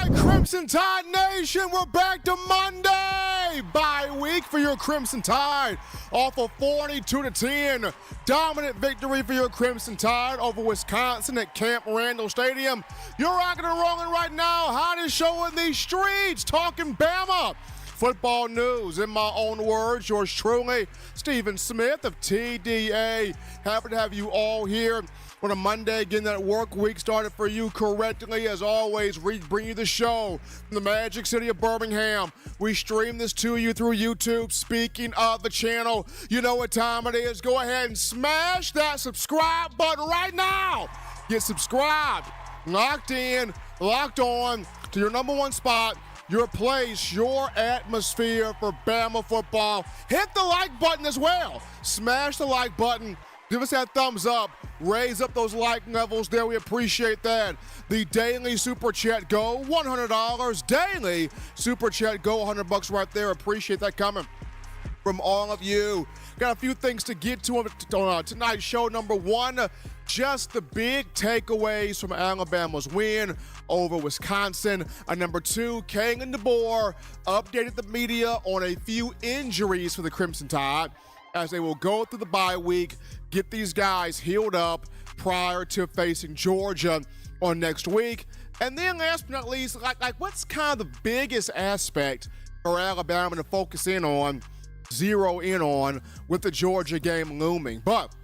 right, Crimson Tide Nation, we're back to Monday. Bye week for your Crimson Tide. Off a 42-10 dominant victory for your Crimson Tide over Wisconsin at Camp Randall Stadium. You're rocking and rolling right now. Hottest show in these streets, talking Bama. Football news, in my own words, yours truly, Stephen Smith of TDA. Happy to have you all here on a Monday, getting that work week started for you correctly. As always, we bring you the show from the Magic City of Birmingham. We stream this to you through YouTube. Speaking of the channel, you know what time it is. Go ahead and smash that subscribe button right now. Get subscribed, locked in, locked on to your number one spot, your place, your atmosphere for Bama football. Hit the like button as well. Smash the like button. Give us that thumbs up. Raise up those like levels there. We appreciate that. The daily Super Chat Go, $100. Daily Super Chat Go, $100 right there. Appreciate that coming from all of you. Got a few things to get to on tonight's show. Number one, just the big takeaways from Alabama's win over Wisconsin. Number two, Kang and DeBoer updated the media on a few injuries for the Crimson Tide as they will go through the bye week, get these guys healed up prior to facing Georgia on next week. And then last but not least, like what's kind of the biggest aspect for Alabama to focus in on, zero in on with the Georgia game looming. But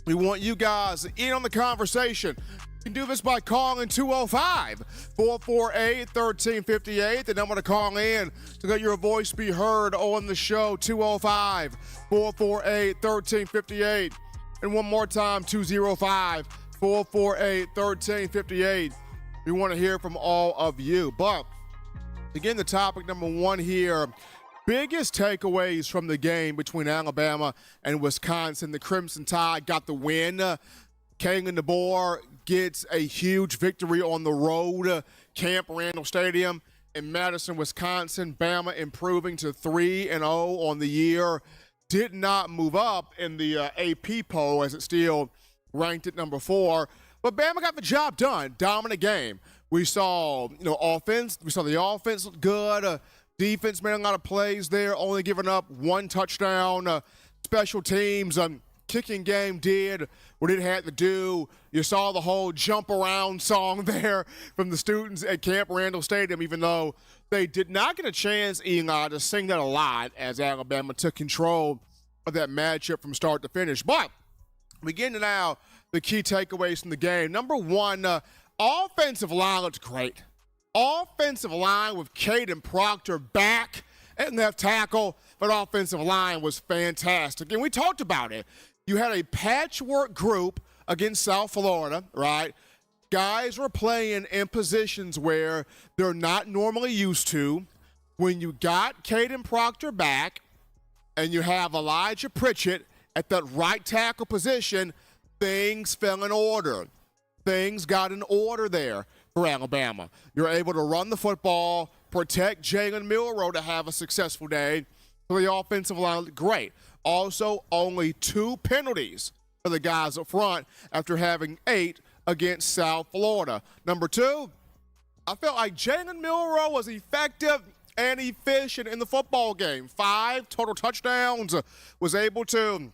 we want you guys in on the conversation. You can do this by calling 205-448-1358. The number to call in to let your voice be heard on the show, 205-448-1358. And one more time, 205-448-1358. We want to hear from all of you. But again, the topic number one here, biggest takeaways from the game between Alabama and Wisconsin. The Crimson Tide got the win. Kang and DeBoer gets a huge victory on the road. Camp Randall Stadium in Madison, Wisconsin. Bama improving to 3-0 on the year. Did not move up in the AP poll as it still ranked at number 4. But Bama got the job done. Dominant game. We saw, offense. We saw the offense look good. Defense made a lot of plays there, only giving up one touchdown. Special teams, kicking game did what it had to do. You saw the whole jump around song there from the students at Camp Randall Stadium, even though they did not get a chance, Eli, to sing that a lot as Alabama took control of that matchup from start to finish. But we get into now the key takeaways from the game. Number one, offensive line looked great. Offensive line with Caden Proctor back at left tackle, but offensive line was fantastic. And we talked about it. You had a patchwork group against South Florida, right? Guys were playing in positions where they're not normally used to. When you got Caden Proctor back and you have Elijah Pritchett at that right tackle position, things fell in order. Things got in order there for Alabama. You're able to run the football, protect Jalen Milroe to have a successful day. For the offensive line, great. Also, only 2 penalties for the guys up front after having 8 against South Florida. Number 2, I felt like Jalen Milroe was effective and efficient in the football game. 5 total touchdowns, was able to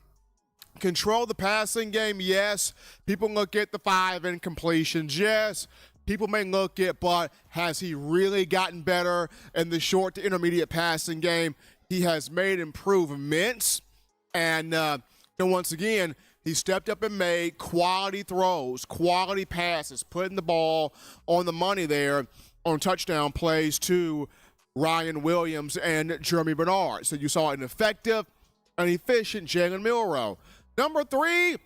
control the passing game. Yes, people look at the 5 incompletions. Yes, people may look at, but has he really gotten better in the short to intermediate passing game? He has made improvements. And once again, he stepped up and made quality throws, quality passes, putting the ball on the money there on touchdown plays to Ryan Williams and Jeremy Bernard. So you saw an effective and efficient Jalen Milroe. Number 3,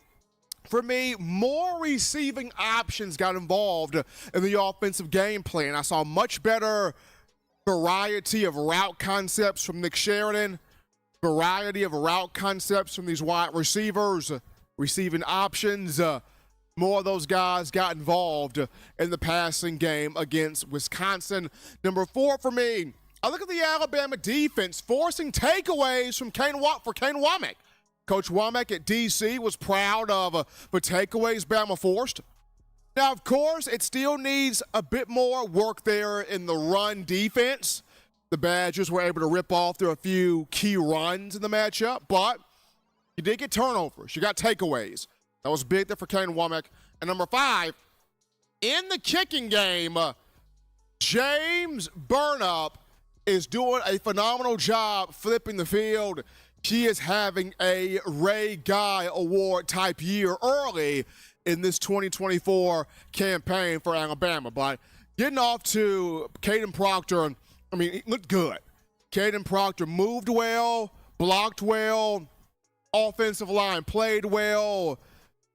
for me, more receiving options got involved in the offensive game plan. I saw much better variety of route concepts from Nick Sheridan, variety of route concepts from these wide receivers, receiving options. More of those guys got involved in the passing game against Wisconsin. Number 4 for me, I look at the Alabama defense forcing takeaways from Kane Womack. Coach Womack at DC was proud of the takeaways Bama forced. Now, of course, it still needs a bit more work there in the run defense. The Badgers were able to rip off through a few key runs in the matchup, but you did get turnovers. You got takeaways. That was big there for Kane Womack. And number 5, in the kicking game, James Burnup is doing a phenomenal job flipping the field. He is having a Ray Guy Award type year early in this 2024 campaign for Alabama. But getting off to Caden Proctor, I mean, it looked good. Caden Proctor moved well, blocked well, offensive line played well.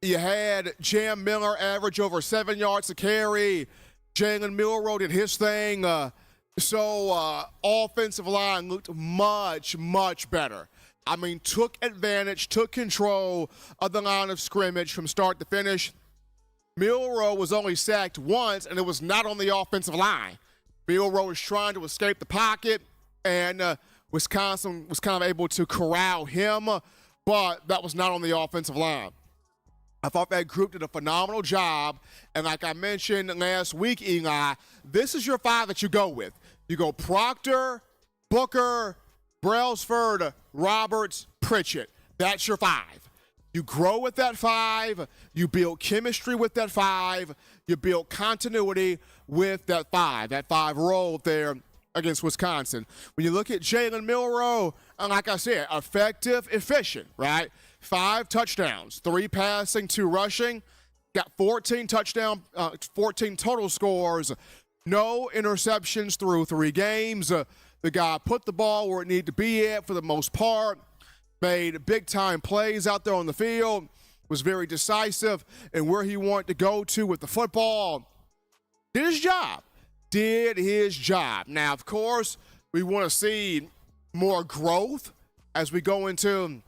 You had Jam Miller average over 7 yards a carry. Jalen Milroe did his thing. So offensive line looked much, much better. I mean, took advantage, took control of the line of scrimmage from start to finish. Milroe was only sacked once, and it was not on the offensive line. Milroe was trying to escape the pocket, and Wisconsin was kind of able to corral him, but that was not on the offensive line. I thought that group did a phenomenal job, and like I mentioned last week, Eli, this is your 5 that you go with. You go Proctor, Booker, Brailsford, Roberts, Pritchett. That's your 5. You grow with that 5. You build chemistry with that 5. You build continuity with that 5. That 5 role there against Wisconsin. When you look at Jalen Milroe, like I said, effective, efficient, right? 5 touchdowns, 3 passing, 2 rushing. Got 14 touchdown, 14 total scores. No interceptions through 3 games. The guy put the ball where it needed to be at for the most part. Made big-time plays out there on the field. Was very decisive in where he wanted to go to with the football. Did his job. Did his job. Now, of course, we want to see more growth as we go into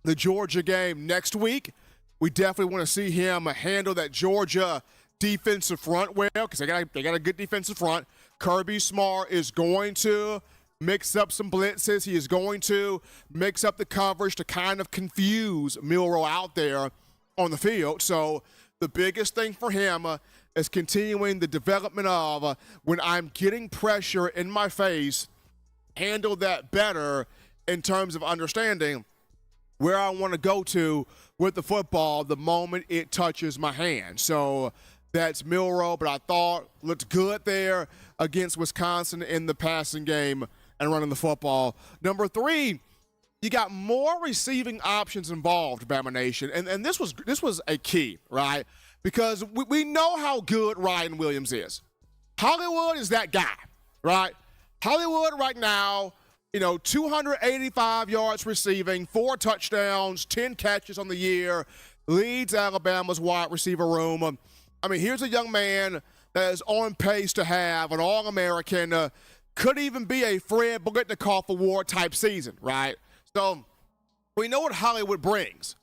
the Georgia game next week. We definitely want to see him handle that Georgia defensive front well, because they got a good defensive front. Kirby Smart is going to mix up some blitzes. He is going to mix up the coverage to kind of confuse Milroe out there on the field. So the biggest thing for him is continuing the development of when I'm getting pressure in my face, handle that better in terms of understanding where I want to go to with the football the moment it touches my hand. So that's Milroe, but I thought looked good there against Wisconsin in the passing game and running the football. Number 3, you got more receiving options involved, Bama Nation, and this was a key, right? Because we know how good Ryan Williams is. Hollywood is that guy, right? Hollywood right now, 285 yards receiving, 4 touchdowns, 10 catches on the year, leads Alabama's wide receiver room. I mean, here's a young man that is on pace to have an All-American, could even be a Fred Biletnikoff Award type season, right? So we know what Hollywood brings,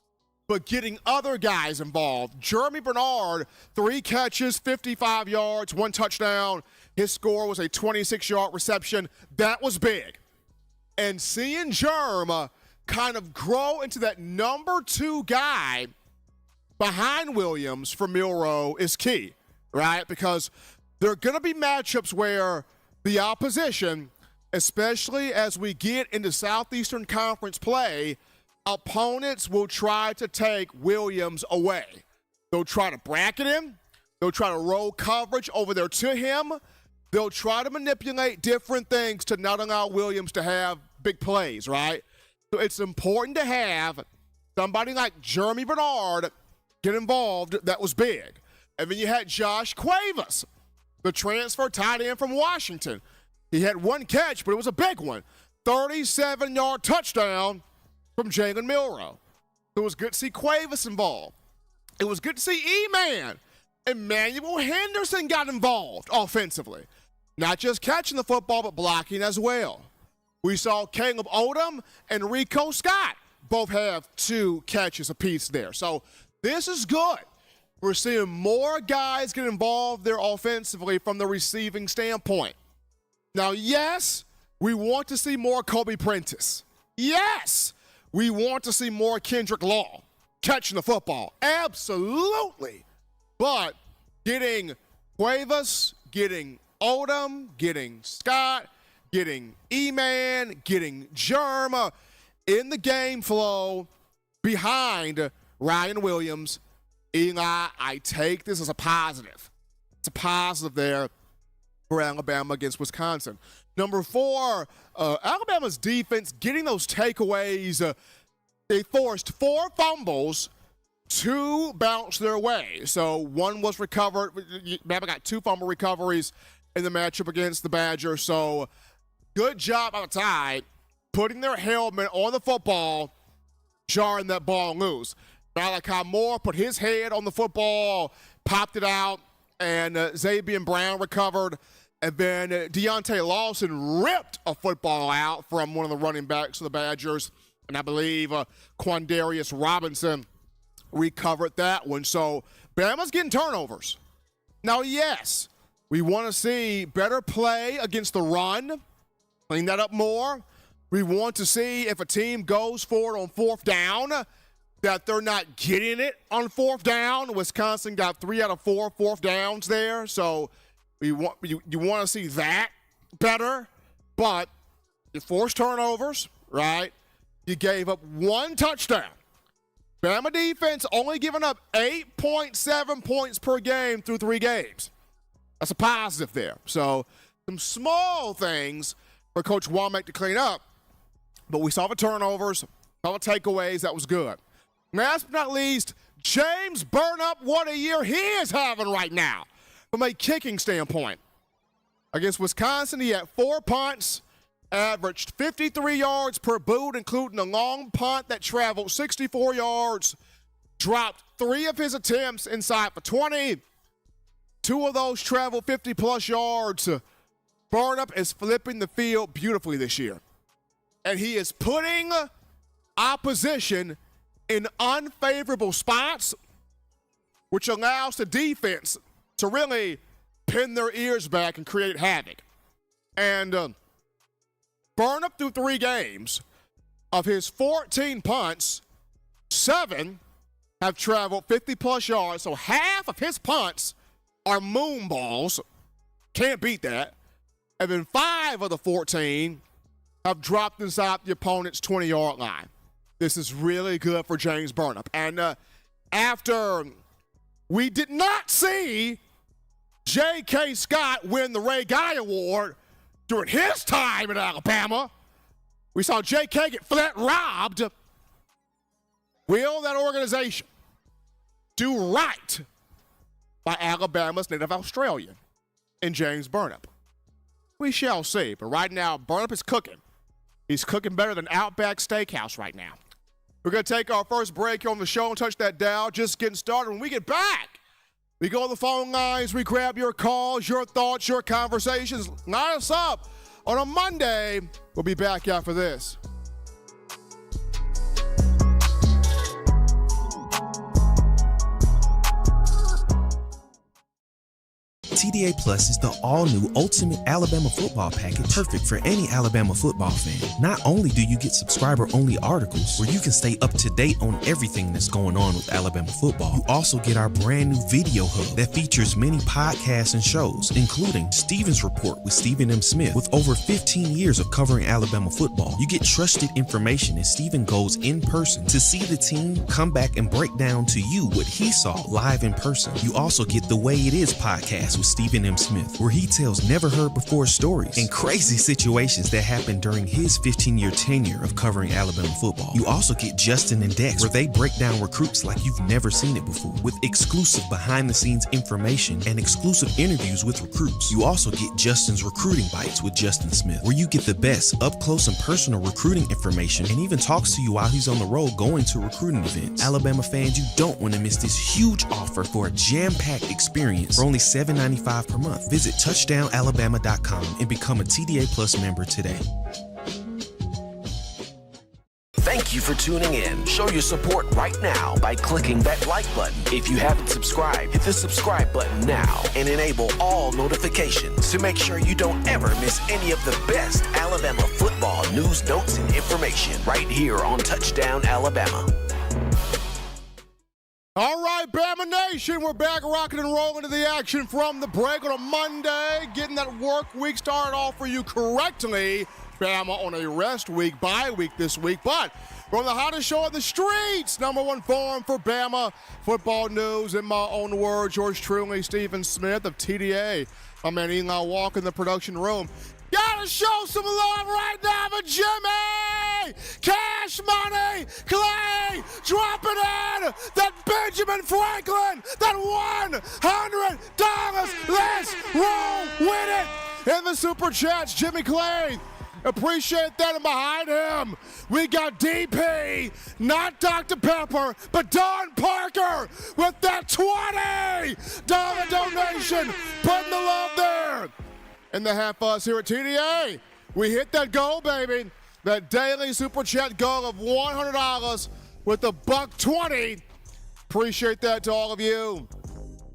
but getting other guys involved. Jeremy Bernard, 3 catches, 55 yards, 1 touchdown. His score was a 26-yard reception. That was big. And seeing Jerm kind of grow into that number 2 guy behind Williams for Milroe is key, right? Because there are going to be matchups where the opposition, especially as we get into Southeastern Conference play, opponents will try to take Williams away. They'll try to bracket him. They'll try to roll coverage over there to him. They'll try to manipulate different things to not allow Williams to have big plays, right? So it's important to have somebody like Jeremy Bernard get involved. That was big. And then you had Josh Cuevas, the transfer tight end from Washington. He had 1 catch, but it was a big one. 37-yard touchdown from Jalen Milroe. It was good to see Cuevas involved. It was good to see E-Man. Emmanuel Henderson got involved offensively. Not just catching the football, but blocking as well. We saw Caleb Odom and Rico Scott both have 2 catches apiece there. So this is good. We're seeing more guys get involved there offensively from the receiving standpoint. Now, yes, we want to see more Kobe Prentice. Yes, we want to see more Kendrick Law catching the football. Absolutely. But getting Cuevas, getting Odom, getting Scott, getting E-Man, getting Germa in the game flow behind Ryan Williams. Eli, I take this as a positive. It's a positive there for Alabama against Wisconsin. Number 4, Alabama's defense getting those takeaways. They forced 4 fumbles, 2 bounced their way. So 1 was recovered. Alabama got 2 fumble recoveries in the matchup against the Badgers. So good job outside, putting their helmet on the football, jarring that ball loose. Malachi Moore put his head on the football, popped it out, and Xavier Brown recovered. And then Deontay Lawson ripped a football out from one of the running backs of the Badgers. And I believe Quandarius Robinson recovered that one. So Bama's getting turnovers. Now, yes, we want to see better play against the run, clean that up more. We want to see if a team goes for it on 4th down, that they're not getting it on 4th down. Wisconsin got 3 out of 4 4th downs there. So you want to see that better, but you forced turnovers, right? You gave up 1 touchdown. Bama defense only giving up 8.7 points per game through 3 games. That's a positive there. So some small things for Coach Womack to clean up, but we saw the turnovers, saw the takeaways. That was good. Last but not least, James Burnap, what a year he is having right now from a kicking standpoint. Against Wisconsin, he had 4 punts, averaged 53 yards per boot, including a long punt that traveled 64 yards, dropped 3 of his attempts inside for 20. 2 of those traveled 50-plus yards. Burnap is flipping the field beautifully this year. And he is putting opposition in unfavorable spots, which allows the defense to really pin their ears back and create havoc. And Burnap through 3 games, of his 14 punts, 7 have traveled 50-plus yards, so half of his punts are moon balls. Can't beat that. And then 5 of the 14 have dropped inside the opponent's 20-yard line. This is really good for James Burnap. And after we did not see J.K. Scott win the Ray Guy Award during his time in Alabama, we saw J.K. get flat robbed. Will that organization do right by Alabama's native Australian in James Burnap? We shall see. But right now, Burnap is cooking. He's cooking better than Outback Steakhouse right now. We're going to take our first break here on the show and touch that dial. Just getting started. When we get back, we go to the phone lines. We grab your calls, your thoughts, your conversations. Line us up on a Monday. We'll be back after this. TDA Plus is the all-new Ultimate Alabama Football Package, perfect for any Alabama football fan. Not only do you get subscriber-only articles where you can stay up to date on everything that's going on with Alabama football, you also get our brand new video hub that features many podcasts and shows, including Steven's Report with Stephen M. Smith. With over 15 years of covering Alabama football, you get trusted information as Stephen goes in person to see the team, come back and break down to you what he saw live in person. You also get the Way It Is podcast with Stephen M. Smith, where he tells never-heard-before stories and crazy situations that happened during his 15-year tenure of covering Alabama football. You also get Justin and Dex, where they break down recruits like you've never seen it before, with exclusive behind-the-scenes information and exclusive interviews with recruits. You also get Justin's Recruiting Bites with Justin Smith, where you get the best up-close and personal recruiting information and even talks to you while he's on the road going to recruiting events. Alabama fans, you don't want to miss this huge offer for a jam-packed experience for only $7.95 per month. Visit touchdownalabama.com and become a TDA Plus member today. Thank you for tuning in. Show your support right now by clicking that like button. If you haven't subscribed, hit the subscribe button now and enable all notifications to make sure you don't ever miss any of the best Alabama football news, notes, and information right here on Touchdown Alabama. All right, Bama Nation, we're back rocking and rolling to the action from the break on a Monday, getting that work week started off for you correctly. Bama on a rest week, bye week this week, but from the hottest show on the streets, number one forum for Bama football news, in my own words, yours truly, Stephen Smith of TDA. My man Eli Walker in the production room. Gotta show some love right now for Jimmy! Cash Money! Clay! Dropping in! That Benjamin Franklin! That $100! Let's roll with it! In the Super Chats, Jimmy Clay. Appreciate that, and behind him, we got DP, not Dr. Pepper, but Don Parker with that $20 donation. Putting the love there. And the half us here at TDA, we hit that goal, baby. That daily Super Chat goal of $100 with the $120. Appreciate that to all of you,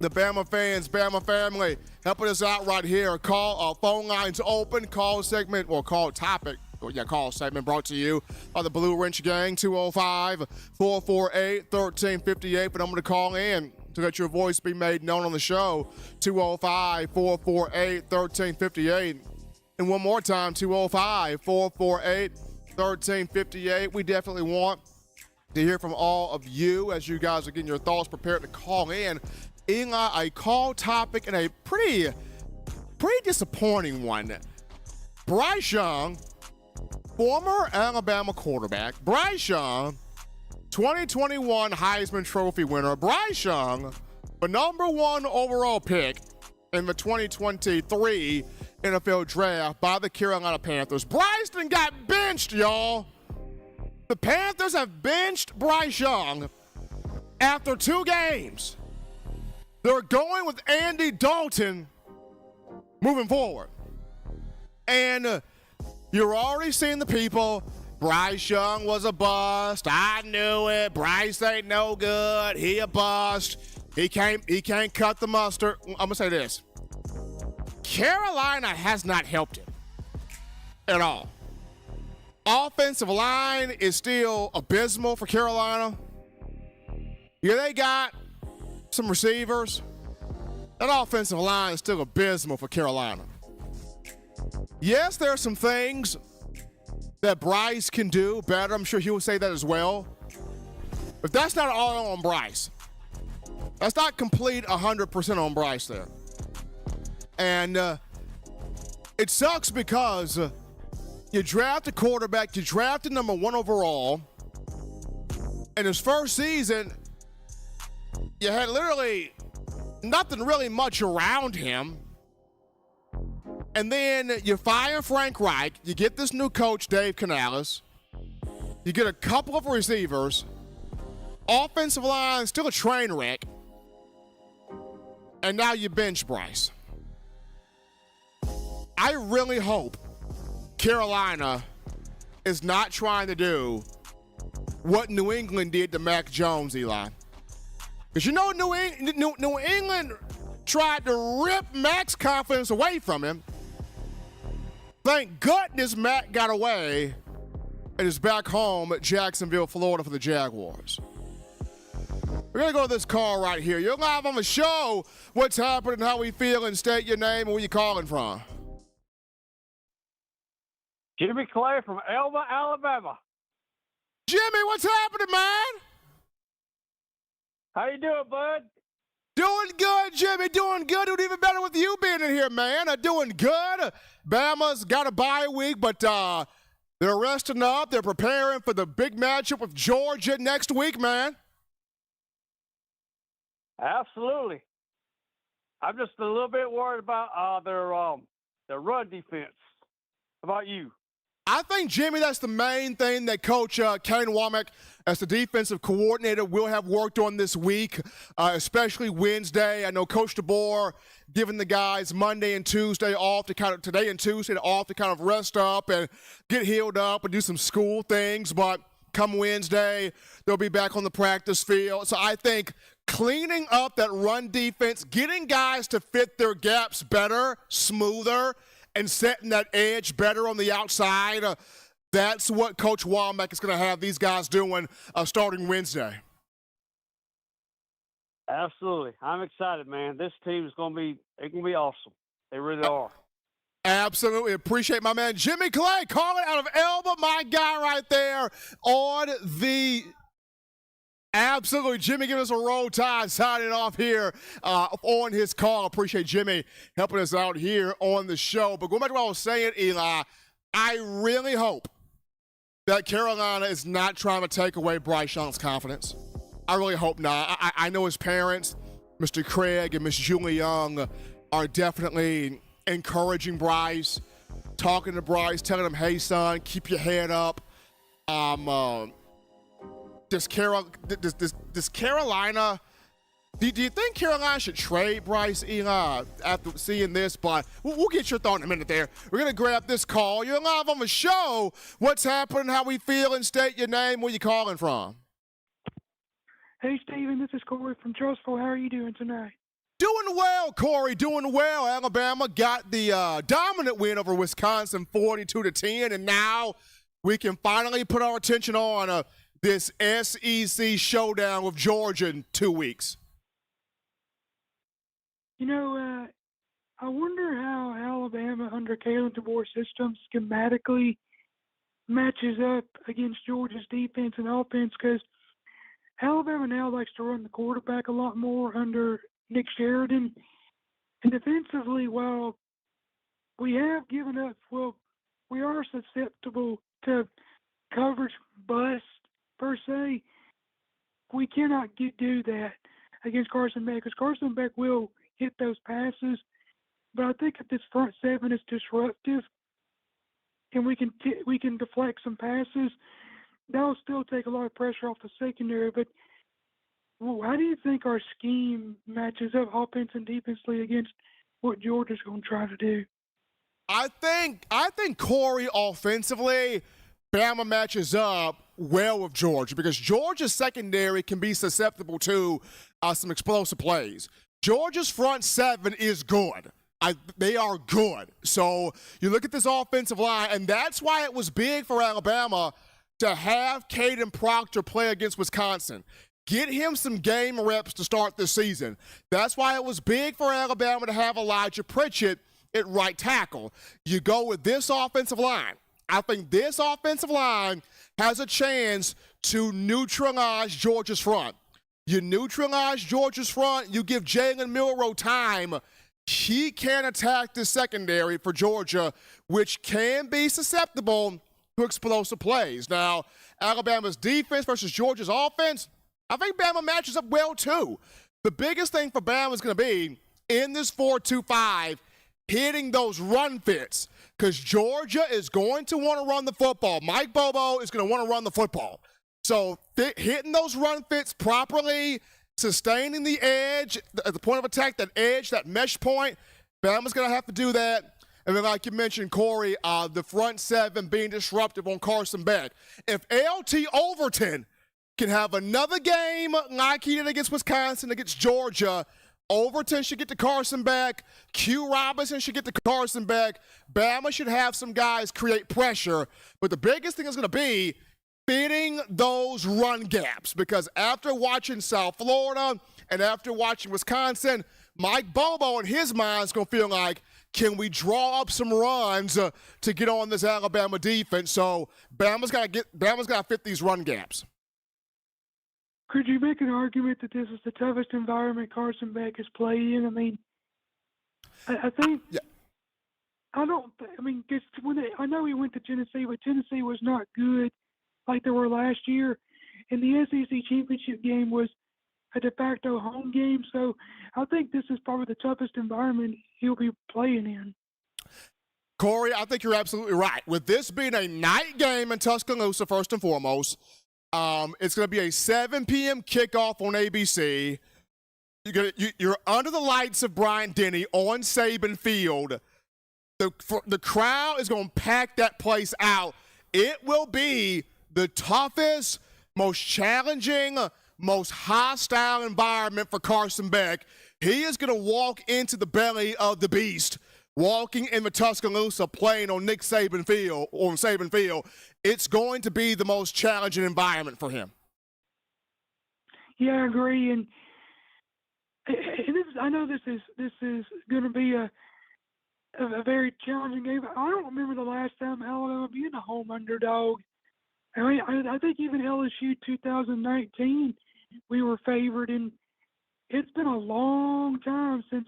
the Bama fans, Bama family, helping us out right here. Call phone lines open. Call segment or call topic. Call segment brought to you by the Blue Wrench Gang. 205-448-1358. But I'm going to call in to let your voice be made known on the show. 205-448-1358. And one more time, 205-448-1358. We definitely want to hear from all of you as you guys are getting your thoughts prepared to call in. Eli, a call topic and a pretty disappointing one. Bryce Young, former Alabama quarterback. Bryce Young, 2021 Heisman Trophy winner. Bryce Young, the number one overall pick in the 2023 NFL Draft by the Carolina Panthers. Bryce done got benched, y'all. The Panthers have benched Bryce Young after 2 games. They're going with Andy Dalton moving forward. And you're already seeing the people, Bryce Young was a bust. I knew it. Bryce ain't no good. He a bust. He can't cut the mustard. I'm going to say this. Carolina has not helped him at all. Offensive line is still abysmal for Carolina. Yeah, they got some receivers. That offensive line is still abysmal for Carolina. Yes, there are some things that Bryce can do better. I'm sure he will say that as well. But that's not all on Bryce. That's not complete 100% on Bryce there. And it sucks because you draft a quarterback, you drafted number 1 overall. In his first season, you had literally nothing really much around him. And then you fire Frank Reich. You get this new coach, Dave Canales. You get a couple of receivers. Offensive line, still a train wreck. And now you bench Bryce. I really hope Carolina is not trying to do what New England did to Mac Jones, Eli. Because you know New England tried to rip Mac's confidence away from him. Thank goodness Mac got away and is back home at Jacksonville, Florida for the Jaguars. We're going to go to this call right here. You're live on the show. What's happening, how we feeling? State your name and where you calling from. Jimmy Clay from Elma, Alabama. Jimmy, what's happening, man? How you doing, bud? Doing good, Jimmy. Doing good. Doing even better with you being in here, man. Doing good. Bama's got a bye week, but they're resting up. They're preparing for the big matchup with Georgia next week, man. Absolutely. I'm just a little bit worried about their run defense. How about you? I think, Jimmy, that's the main thing that Coach Kane Womack, as the defensive coordinator, will have worked on this week, especially Wednesday. I know Coach DeBoer giving the guys Monday and Tuesday off to today and Tuesday off to kind of rest up and get healed up and do some school things. But come Wednesday, they'll be back on the practice field. So I think cleaning up that run defense, getting guys to fit their gaps better, smoother, and setting that edge better on the outside, that's what Coach Womack is going to have these guys doing starting Wednesday. Absolutely. I'm excited, man. This team is going to be awesome. They really are. Absolutely. Appreciate my man Jimmy Clay calling out of Elba, my guy right there on the Absolutely. Jimmy giving us a roll tide, signing off here on his call. Appreciate Jimmy helping us out here on the show. But going back to what I was saying, Eli, I really hope that Carolina is not trying to take away Bryce Young's confidence. I really hope not. I know his parents, Mr. Craig and Miss Julie Young, are definitely encouraging Bryce, talking to Bryce, telling him, hey, son, keep your head up. Does Carolina, do you think Carolina should trade Bryce, Eli, after seeing this? But we'll get your thought in a minute there. We're going to grab this call. You're live on the show. What's happening? How we feeling? State your name. Where you calling from? Hey, Steven, this is Corey from Charlesville. How are you doing tonight? Doing well, Corey. Doing well. Alabama got the dominant win over Wisconsin, 42-10, and now we can finally put our attention on this SEC showdown with Georgia in 2 weeks. You know, I wonder how Alabama under Kalen DeBoer's system schematically matches up against Georgia's defense and offense, because Alabama now likes to run the quarterback a lot more under Nick Sheridan. And defensively, while we have given up, we are susceptible to coverage bust per se. We cannot do that against Carson Beck, because Carson Beck will hit those passes. But I think if this front seven is disruptive and we can deflect some passes, that'll still take a lot of pressure off the secondary. But how do you think our scheme matches up offense and defensively against what Georgia's going to try to do? I think Corey, offensively, Bama matches up well with Georgia, because Georgia's secondary can be susceptible to some explosive plays. Georgia's front seven is good. They are good. So you look at this offensive line, and that's why it was big for Alabama to have Caden Proctor play against Wisconsin. Get him some game reps to start this season. That's why it was big for Alabama to have Elijah Pritchett at right tackle. You go with this offensive line. I think this offensive line has a chance to neutralize Georgia's front. You neutralize Georgia's front, you give Jalen Milroe time. He can attack the secondary for Georgia, which can be susceptible to explosive plays. Now, Alabama's defense versus Georgia's offense, I think Bama matches up well too. The biggest thing for Bama is going to be in this 4-2-5, hitting those run fits, because Georgia is going to want to run the football. Mike Bobo is going to want to run the football. So hitting those run fits properly, sustaining the edge at the point of attack, that edge, that mesh point, Bama's going to have to do that. And then, like you mentioned, Corey, the front seven being disruptive on Carson Beck. If LT Overton can have another game like he did against Wisconsin, against Georgia, Overton should get to Carson Beck. Q Robinson should get to Carson Beck. Bama should have some guys create pressure. But the biggest thing is going to be fitting those run gaps, because after watching South Florida and after watching Wisconsin, Mike Bobo in his mind is going to feel like, can we draw up some runs to get on this Alabama defense? So Bama's got to fit these run gaps. Could you make an argument that this is the toughest environment Carson Beck has played in? I mean, I think – yeah. I mean, cause I know he went to Tennessee, but Tennessee was not good like they were last year. And the SEC championship game was a de facto home game. So I think this is probably the toughest environment he'll be playing in. Corey, I think you're absolutely right. With this being a night game in Tuscaloosa, first and foremost, it's going to be a 7 p.m. kickoff on ABC. You're under the lights of Bryant-Denny on Saban Field. The crowd is going to pack that place out. It will be the toughest, most challenging, most hostile environment for Carson Beck. He is going to walk into the belly of the beast, walking in the Tuscaloosa, playing on Saban Field. It's going to be the most challenging environment for him. Yeah, I agree. And and I know this is going to be a very challenging game. I don't remember the last time Alabama being a home underdog. I mean, I think even LSU 2019 we were favored, and it's been a long time since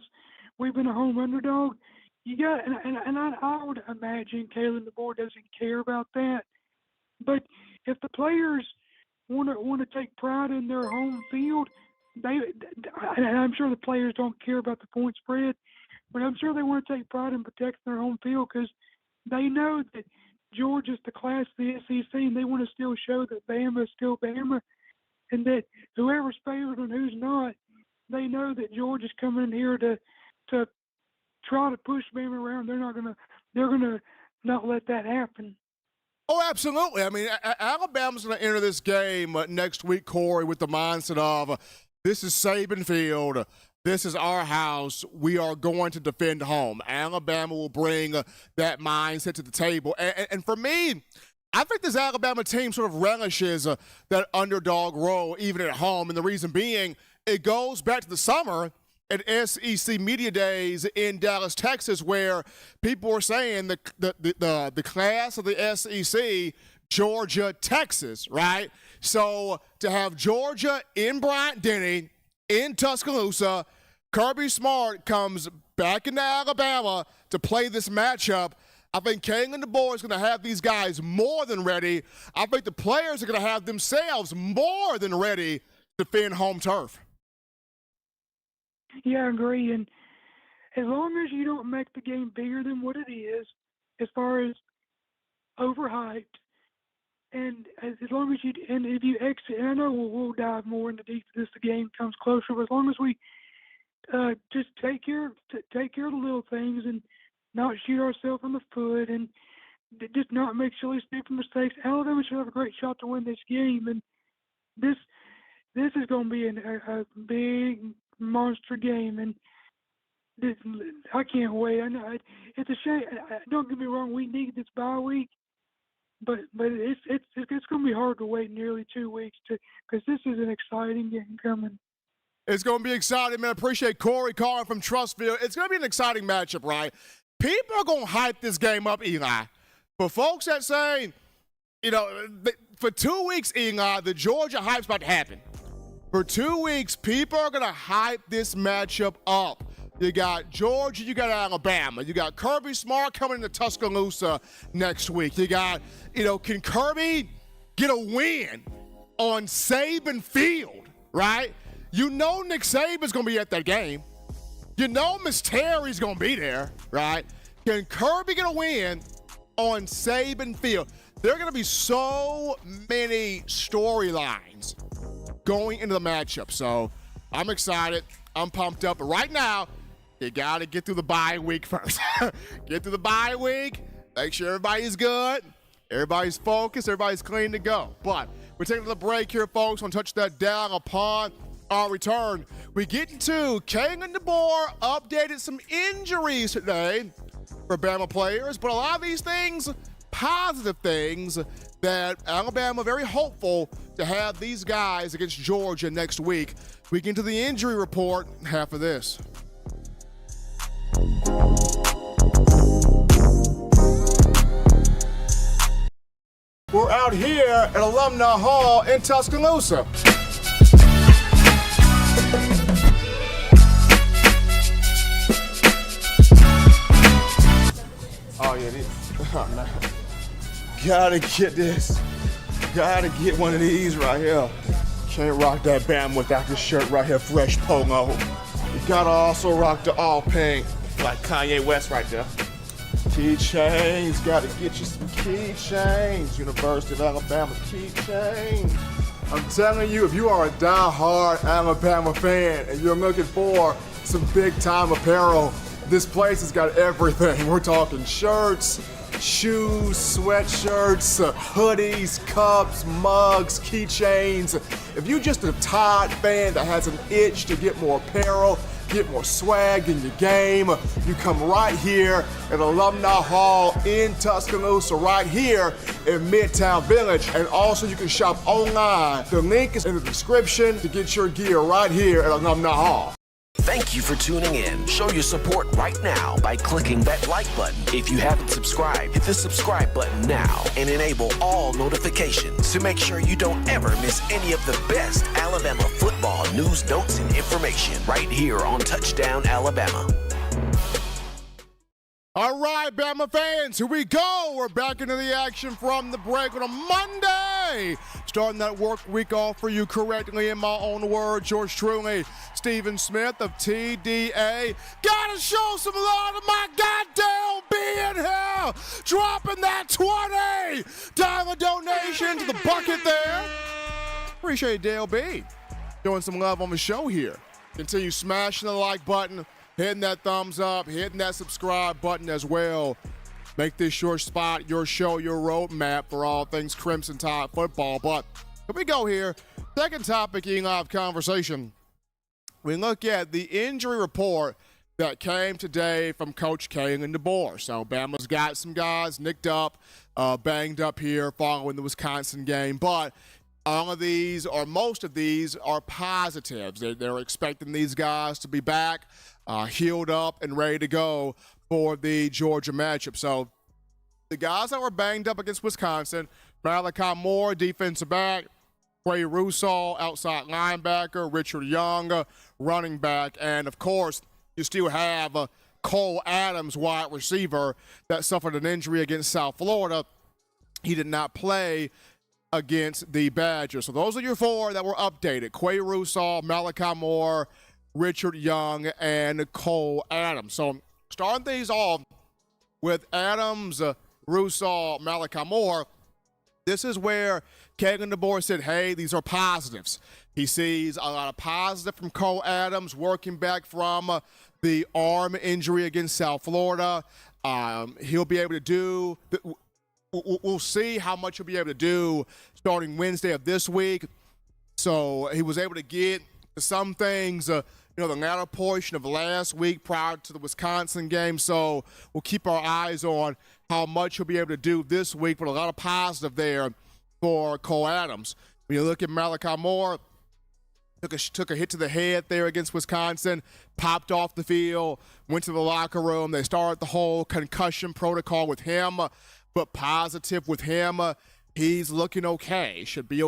we've been a home underdog. You got, and I would imagine Kalen DeBoer doesn't care about that. But if the players want to take pride in their home field, and I'm sure the players don't care about the point spread, but I'm sure they want to take pride in protecting their home field because they know that Georgia's the class of the SEC, and they want to still show that Bama is still Bama, and that whoever's favored and who's not, they know that Georgia's coming in here to try to push Bama around. They're gonna not let that happen. Oh, absolutely. I mean, Alabama's going to enter this game next week, Corey, with the mindset of this is Saban Field. This is our house. We are going to defend home. Alabama will bring that mindset to the table. And for me, I think this Alabama team sort of relishes that underdog role even at home. And the reason being, it goes back to the summer at SEC Media Days in Dallas, Texas, where people were saying the class of the SEC, Georgia, Texas, right? So to have Georgia in Bryant-Denny, in Tuscaloosa, Kirby Smart comes back into Alabama to play this matchup. I think Kalen DeBoer is going to have these guys more than ready. I think the players are going to have themselves more than ready to defend home turf. Yeah, I agree. And as long as you don't make the game bigger than what it is, as far as overhyped, and as long as if you exit, and I know we'll dive more into deep as the game comes closer, but as long as we just take care of the little things and not shoot ourselves in the foot and just not make silly, stupid mistakes, Alabama should have a great shot to win this game. And this is going to be a big monster game, and I can't wait. I know it's a shame. Don't get me wrong, we need this bye week, but it's going to be hard to wait nearly 2 weeks because this is an exciting game coming. It's going to be exciting, man. I appreciate Corey calling from Trustville. It's going to be an exciting matchup, right? People are going to hype this game up, Eli. For folks that say, for 2 weeks, Eli, the Georgia hype's about to happen. For 2 weeks, people are going to hype this matchup up. You got Georgia, you got Alabama. You got Kirby Smart coming into Tuscaloosa next week. You got, can Kirby get a win on Saban Field, right? You know Nick Saban's going to be at that game. You know Miss Terry's going to be there, right? Can Kirby get a win on Saban Field? There are going to be so many storylines going into the matchup. So I'm excited. I'm pumped up. But right now, you got to get through the bye week first. Get through the bye week. Make sure everybody's good. Everybody's focused. Everybody's clean to go. But we're taking a break here, folks. Want to touch that down upon our return. We get into Kalen DeBoer updated some injuries today for Bama players. But a lot of these things, positive things, that Alabama very hopeful to have these guys against Georgia next week. We get into the injury report, half of this. We're out here at Alumni Hall in Tuscaloosa. Oh yeah, this. Oh, no. Gotta get this. Gotta get one of these right here. Can't rock that Bama without this shirt right here, fresh polo. You gotta also rock the all pink, like Kanye West right there. Keychains, gotta get you some keychains. University of Alabama keychains. I'm telling you, if you are a die-hard Alabama fan and you're looking for some big-time apparel, this place has got everything. We're talking shirts, shoes, sweatshirts, hoodies, cups, mugs, keychains. If you're just a Tide fan that has an itch to get more apparel, get more swag in your game, you come right here at Alumni Hall in Tuscaloosa, right here in Midtown Village. And also you can shop online. The link is in the description to get your gear right here at Alumni Hall. Thank you for tuning in. Show your support right now by clicking that like button. If you haven't subscribed, hit the subscribe button now and enable all notifications to make sure you don't ever miss any of the best Alabama football news, notes, and information right here on Touchdown Alabama. All right, Bama fans, here we go. We're back into the action from the break on a Monday. Starting that work week off for you correctly in my own words. Yours truly, Stephen Smith of TDA. Gotta show some love to my goddamn being here. Dropping that $20 donation to the bucket there. Appreciate Dale B. Doing some love on the show here. Continue smashing the like button. Hitting that thumbs up, hitting that subscribe button as well. Make this your spot, your show, your roadmap for all things Crimson Tide football. But here we go here. Second topic in live conversation. We look at the injury report that came today from Coach Kalen DeBoer. So Bama's got some guys nicked up, banged up here following the Wisconsin game. But all of these, or most of these, are positives. They're expecting these guys to be back, healed up, and ready to go for the Georgia matchup. So the guys that were banged up against Wisconsin, Malachi Moore, defensive back, Quay Russaw, outside linebacker, Richard Young, running back, and, of course, you still have Cole Adams, wide receiver, that suffered an injury against South Florida. He did not play against the Badgers. So those are your four that were updated. Quay Russaw, Malachi Moore, Richard Young, and Cole Adams. So starting things off with Adams, Russaw, Malachi Moore, this is where Kalen DeBoer said, hey, these are positives. He sees a lot of positive from Cole Adams working back from the arm injury against South Florida. He'll be able to do we'll see how much he'll be able to do starting Wednesday of this week. So he was able to get some things, the latter portion of last week prior to the Wisconsin game. So we'll keep our eyes on how much he'll be able to do this week, but a lot of positive there for Cole Adams. When you look at Malachi Moore, took a hit to the head there against Wisconsin, popped off the field, went to the locker room. They started the whole concussion protocol with him, but positive with him. He's looking okay, should be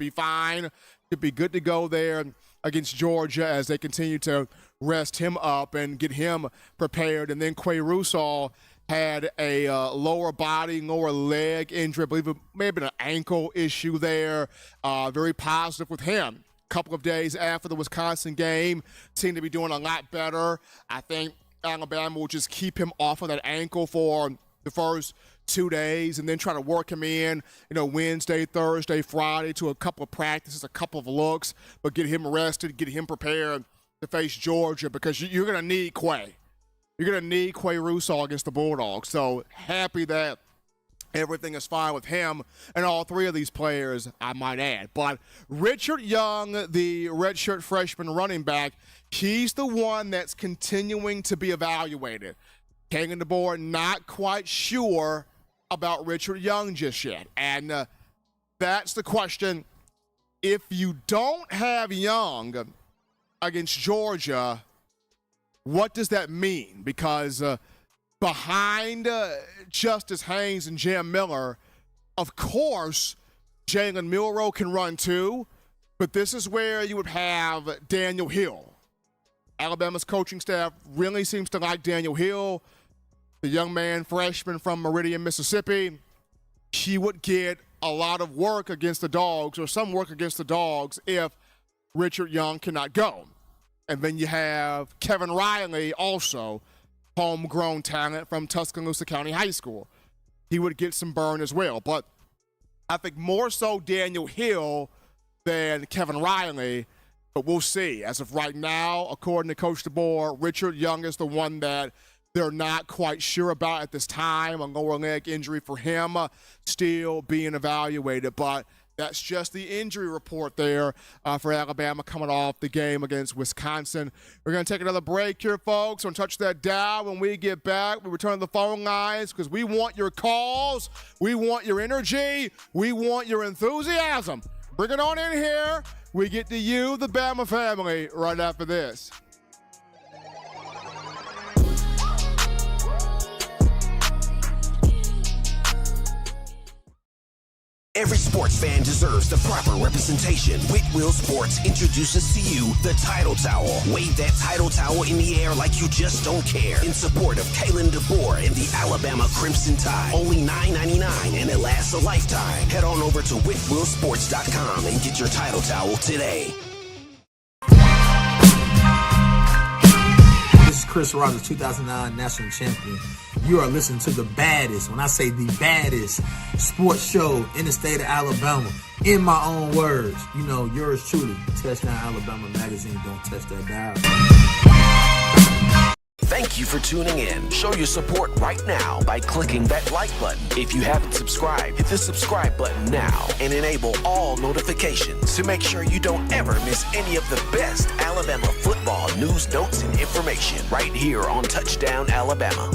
fine, should be good to go there against Georgia as they continue to rest him up and get him prepared. And then Quay Russaw had a lower body, lower leg injury. I believe it may have been an ankle issue there. Very positive with him. Couple of days after the Wisconsin game, seemed to be doing a lot better. I think Alabama will just keep him off of that ankle for the first 2 days and then try to work him in, Wednesday, Thursday, Friday to a couple of practices, a couple of looks, but get him rested, get him prepared to face Georgia because you're going to need Quay. You're going to need Quay Russaw against the Bulldogs. So happy that everything is fine with him and all three of these players, I might add. But Richard Young, the redshirt freshman running back, he's the one that's continuing to be evaluated. Kalen DeBoer not quite sure about Richard Young just yet. And that's the question. If you don't have Young against Georgia, what does that mean? Because behind Justice Haynes and Jam Miller, of course, Jalen Milroe can run too, but this is where you would have Daniel Hill. Alabama's coaching staff really seems to like Daniel Hill, the young man, freshman from Meridian, Mississippi. He would get a lot of work against the Dogs, or some work against the Dogs, if Richard Young cannot go. And then you have Kevin Riley, also homegrown talent from Tuscaloosa County High School. He would get some burn as well. But I think more so Daniel Hill than Kevin Riley, but we'll see. As of right now, according to Coach DeBoer, Richard Young is the one that they're not quite sure about at this time. A lower leg injury for him, still being evaluated. But that's just the injury report there for Alabama coming off the game against Wisconsin. We're going to take another break here, folks. Don't touch that dial. When we get back, we return to the phone lines because we want your calls. We want your energy. We want your enthusiasm. Bring it on in here. We get to you, the Bama family, right after this. Every sports fan deserves the proper representation. Whitwell Sports introduces to you the Title Towel. Wave that Title Towel in the air like you just don't care. In support of Kalen DeBoer and the Alabama Crimson Tide. Only $9.99 and it lasts a lifetime. Head on over to whitwellsports.com and get your Title Towel today. This is Chris Rogers, 2009 national champion. You are listening to the baddest, when I say the baddest, sports show in the state of Alabama. In my own words, you know, yours truly, Touchdown Alabama Magazine. Don't touch that dial. Thank you for tuning in. Show your support right now by clicking that like button. If you haven't subscribed, hit the subscribe button now and enable all notifications to make sure you don't ever miss any of the best Alabama football news, notes, and information right here on Touchdown Alabama.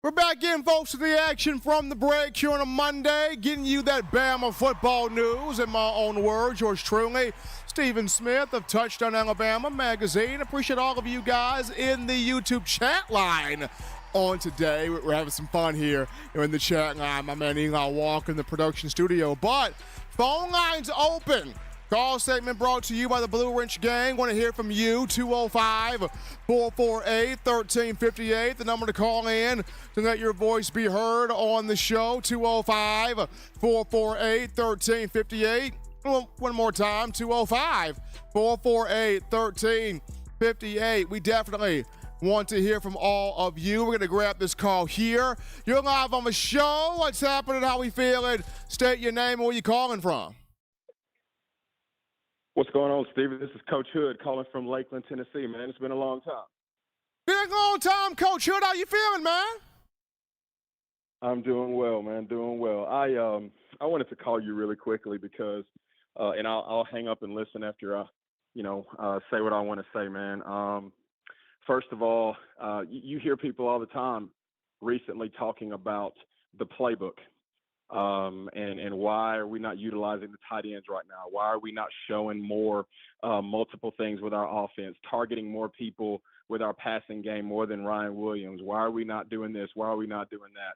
We're back in, folks, to the action from the break here on a Monday, getting you that Bama football news. In my own words, yours truly, Stephen Smith of Touchdown Alabama Magazine. Appreciate all of you guys in the YouTube chat line on today. We're having some fun here in the chat line. My man Eli Walker in the production studio. But phone lines open. Call segment brought to you by the Blue Wrench Gang. Want to hear from you, 205-448-1358. The number to call in to let your voice be heard on the show, 205-448-1358. One more time, 205-448-1358. We definitely want to hear from all of you. We're going to grab this call here. You're live on the show. What's happening? How we feeling? State your name and where you calling from. What's going on, Stevie? This is Coach Hood calling from Lakeland, Tennessee, man. It's been a long time. Been a long time, Coach Hood. How you feeling, man? I'm doing well, man. Doing well. I wanted to call you really quickly because, and I'll hang up and listen after I, say what I want to say, man. First of all, you hear people all the time recently talking about the playbook. And why are we not utilizing the tight ends right now? Why are we not showing more multiple things with our offense, targeting more people with our passing game more than Ryan Williams? Why are we not doing this? Why are we not doing that?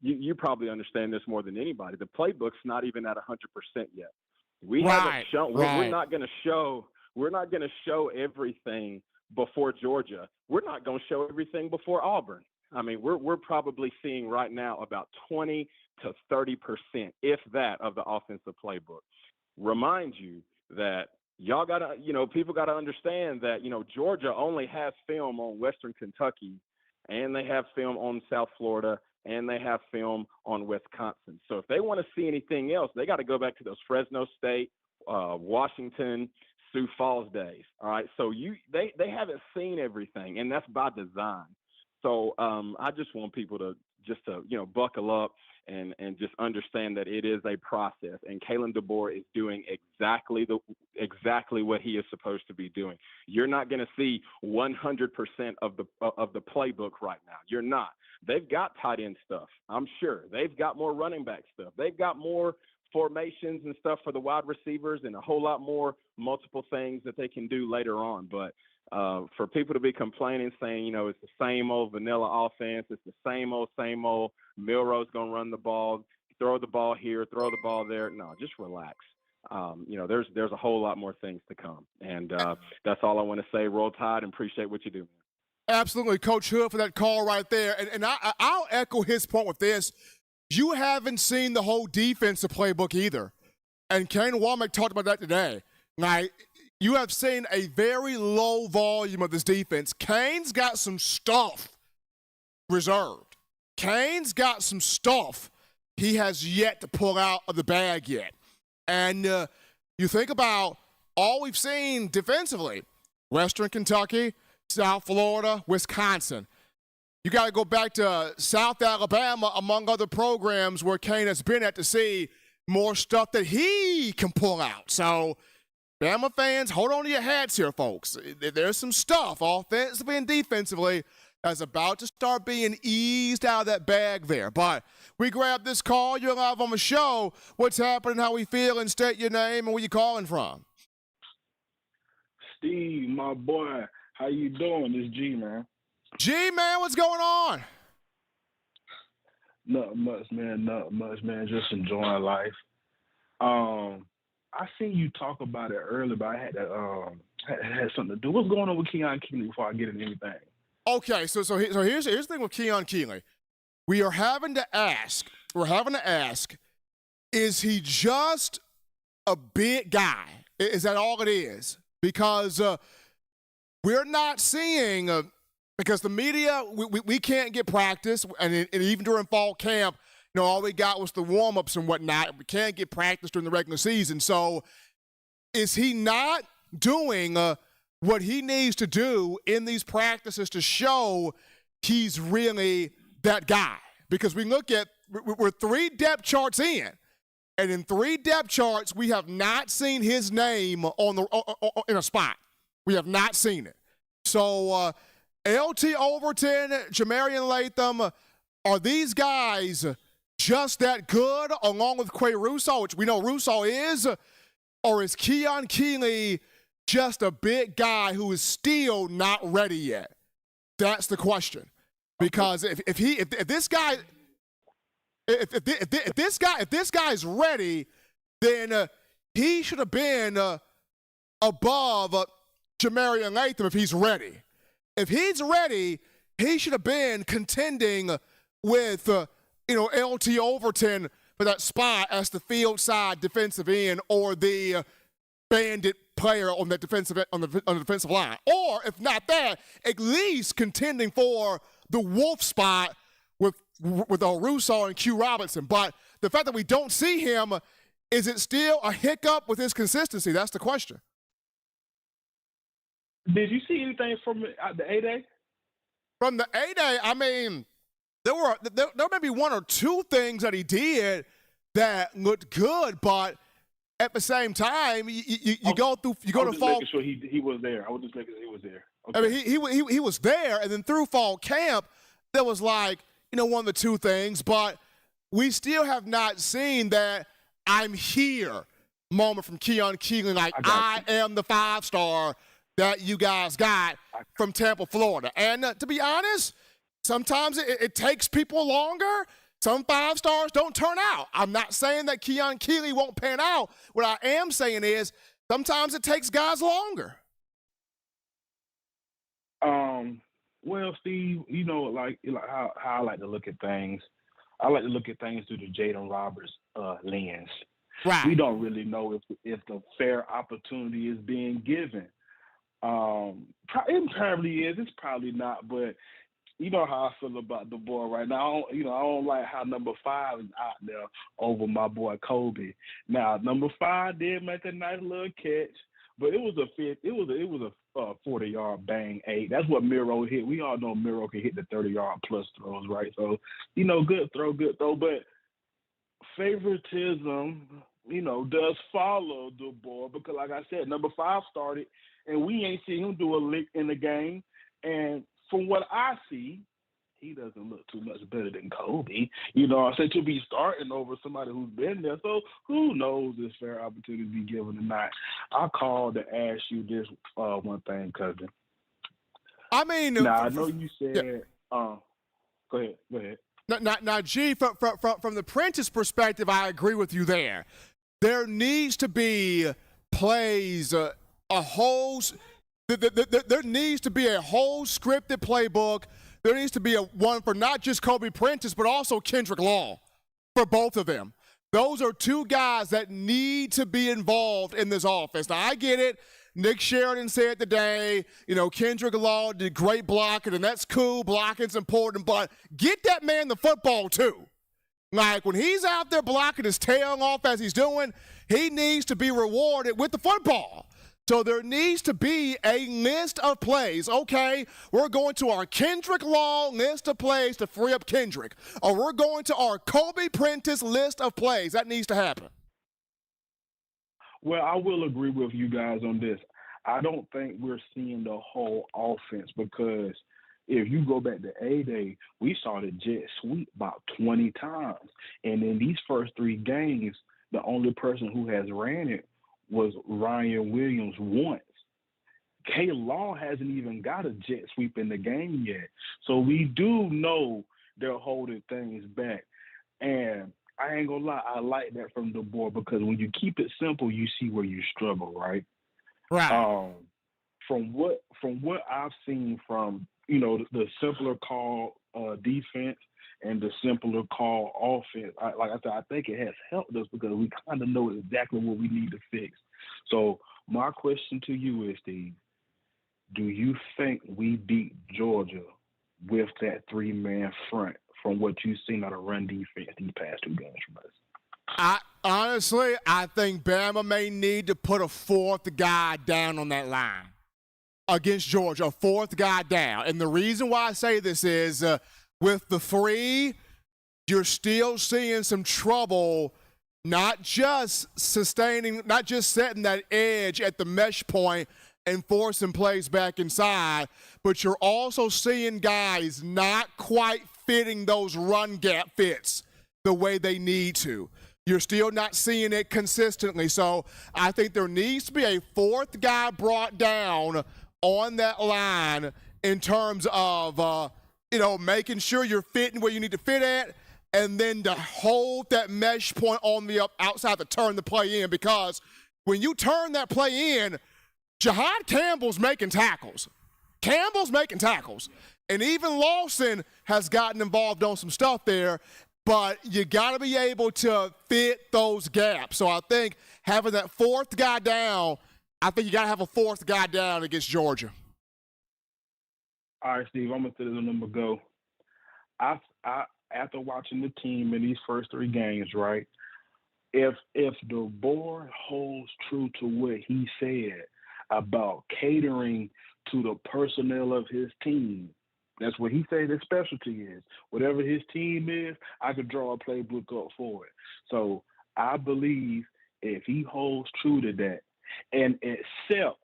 You probably understand this more than anybody. The playbook's not even at 100% yet. We haven't shown. We're not going to show. We're not going to show everything before Georgia. We're not going to show everything before Auburn. I mean, we're probably seeing right now about 20 to 30%, if that, of the offensive playbook. Remind you that y'all gotta, people gotta understand that, Georgia only has film on Western Kentucky, and they have film on South Florida, and they have film on Wisconsin. So if they want to see anything else, they got to go back to those Fresno State, Washington, Sioux Falls days. All right, so they haven't seen everything, and that's by design. So I just want people to buckle up and just understand that it is a process. And Kalen DeBoer is doing exactly what he is supposed to be doing. You're not going to see 100% of the playbook right now. You're not. They've got tight end stuff, I'm sure. They've got more running back stuff. They've got more formations and stuff for the wide receivers and a whole lot more multiple things that they can do later on. But for people to be complaining, saying, it's the same old vanilla offense, it's the same old, Milroe's going to run the ball, throw the ball here, throw the ball there. No, just relax. There's a whole lot more things to come. And that's all I want to say. Roll Tide and appreciate what you do. Absolutely, Coach Hood, for that call right there. And I'll echo his point with this. You haven't seen the whole defensive playbook either. And Kane Womack talked about that today. Like, you have seen a very low volume of this defense. Kane's got some stuff reserved. Kane's got some stuff he has yet to pull out of the bag yet. And you think about all we've seen defensively, Western Kentucky, South Florida, Wisconsin. You got to go back to South Alabama, among other programs where Kane has been at, to see more stuff that he can pull out. So, Bama fans, hold on to your hats here, folks. There's some stuff, offensively and defensively, that's about to start being eased out of that bag there. But we grab this call. You're live on the show. What's happening? How we feeling? State your name and where you calling from. Steve, my boy, how you doing? This G, man. G, man, what's going on? Not much, man. Not much, man. Just enjoying life. I seen you talk about it earlier, but I had to had something to do. What's going on with Keon Keeley before I get into anything? Okay, so here's the thing with Keon Keeley. We are having to ask. We're having to ask: is he just a big guy? Is that all it is? Because we're not seeing. Because the media, we can't get practice, and even during fall camp, all we got was the warm-ups and whatnot. We can't get practice during the regular season. So is he not doing what he needs to do in these practices to show he's really that guy? Because we're 3 depth charts in, and in 3 depth charts, we have not seen his name in a spot. We have not seen it. So LT Overton, Jamarian Latham, are these guys just that good along with Quay Russo, which we know Russo is, or is Keon Keeley just a big guy who is still not ready yet? That's the question. Because if this guy is ready, then he should have been above Jamarian Latham if he's ready. If he's ready, he should have been contending with LT Overton for that spot as the field side defensive end or the bandit player on the defensive line. Or if not that, at least contending for the Wolf spot with Russo and Q Robinson. But the fact that we don't see him, is it still a hiccup with his consistency? That's the question. Did you see anything from the A-Day? From the A-Day, I mean, there may be 1 or 2 things that he did that looked good, but at the same time, you go to fall. Making sure he was there. I was just making sure he was there. Okay. I mean, he was there, and then through fall camp, there was 1 of the 2 things, but we still have not seen that I'm here moment from Keon Keeley, I am the 5-star that you guys got from Tampa, Florida. And to be honest, sometimes it takes people longer. Some 5-stars don't turn out. I'm not saying that Keon Keeley won't pan out. What I am saying is sometimes it takes guys longer. Well, Steve, like how I like to look at things. I like to look at things through the Jaden Roberts lens. Right. We don't really know if the fair opportunity is being given. It probably is. It's probably not, but you know how I feel about the boy right now. I don't like how number 5 is out there over my boy Kobe. Now, number 5 did make a nice little catch, but it was a 40-yard bang 8. That's what Miro hit. We all know Miro can hit the 30-yard plus throws, right? So, good throw. But favoritism, does follow the boy because, like I said, number 5 started, and we ain't seen him do a lick in the game. And from what I see, he doesn't look too much better than Kobe. I said to be starting over somebody who's been there. So who knows if fair opportunity be given or not. I called to ask you this one thing, cousin. I mean, now I know you said. Yeah. Go ahead. Now, G, from the Prentice perspective, I agree with you there. There needs to be plays, there needs to be a whole scripted playbook. There needs to be one for not just Kobe Prentice, but also Kendrick Law for both of them. Those are 2 guys that need to be involved in this offense. Now, I get it. Nick Sheridan said today, Kendrick Law did great blocking, and that's cool. Blocking's important, but get that man the football, too. Like, when he's out there blocking his tail off as he's doing, he needs to be rewarded with the football. So there needs to be a list of plays. Okay, we're going to our Kendrick Law list of plays to free up Kendrick. Or we're going to our Kobe Prentice list of plays. That needs to happen. Well, I will agree with you guys on this. I don't think we're seeing the whole offense because if you go back to A-Day, we saw the jet sweep about 20 times. And in these first 3 games, the only person who has ran it was Ryan Williams once. K. Law hasn't even got a jet sweep in the game yet. So we do know they're holding things back. And I ain't gonna lie, I like that from the board because when you keep it simple, you see where you struggle, right? Right. From what I've seen from the simpler call defense and the simpler call offense, like I said, I think it has helped us because we kind of know exactly what we need to fix. So my question to you is, Steve, do you think we beat Georgia with that 3-man front from what you've seen out of run defense these past 2 games from us? I think Bama may need to put a 4th guy down on that line against Georgia, a 4th guy down. And the reason why I say this is with the 3, you're still seeing some trouble, not just setting that edge at the mesh point and forcing plays back inside, but you're also seeing guys not quite fitting those run gap fits the way they need to. You're still not seeing it consistently. So I think there needs to be a 4th guy brought down on that line in terms of, making sure you're fitting where you need to fit at, and then to hold that mesh point on the outside to turn the play in. Because when you turn that play in, Jahad Campbell's making tackles. And even Lawson has gotten involved on some stuff there, but you got to be able to fit those gaps. So I think having that 4th guy down, I think you got to have a 4th guy down against Georgia. All right, Steve, I'm going to say this and I'm going to go. After watching the team in these first 3 games, right, if the board holds true to what he said about catering to the personnel of his team, that's what he said his specialty is. Whatever his team is, I could draw a playbook up for it. So I believe if he holds true to that and accept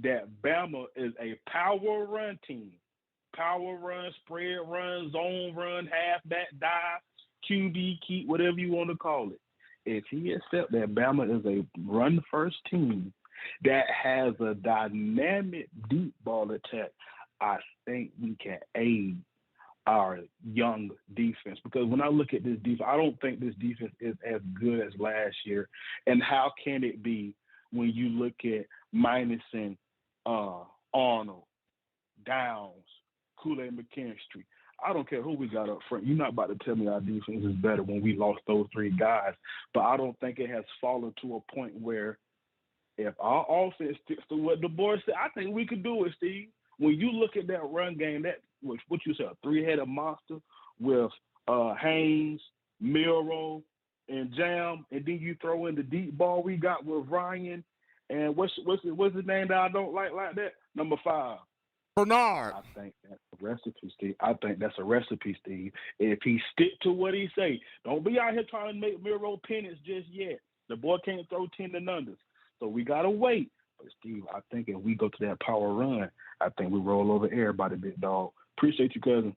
that Bama is a power run team, power run, spread run, zone run, halfback dive, QB keep, whatever you want to call it. If he accepts that Bama is a run-first team that has a dynamic deep ball attack, I think we can aid our young defense. Because when I look at this defense, I don't think this defense is as good as last year. And how can it be when you look at minusing Arnold, Downs, Kool-Aid McKinstry? I don't care who we got up front. You're not about to tell me our defense is better when we lost those 3 guys. But I don't think it has fallen to a point where if our offense sticks to what the board said, I think we could do it, Steve. When you look at that run game, that what you said, a 3-headed monster with Haynes, Miro, and Jam, and then you throw in the deep ball we got with Ryan, and what's his name that I don't like that? Number 5. Bernard. I think that's a recipe, Steve. If he stick to what he say, don't be out here trying to make Miro penance just yet. The boy can't throw 10 and unders. So we got to wait. But, Steve, I think if we go to that power run, I think we roll over everybody, big dog. Appreciate you, cousin.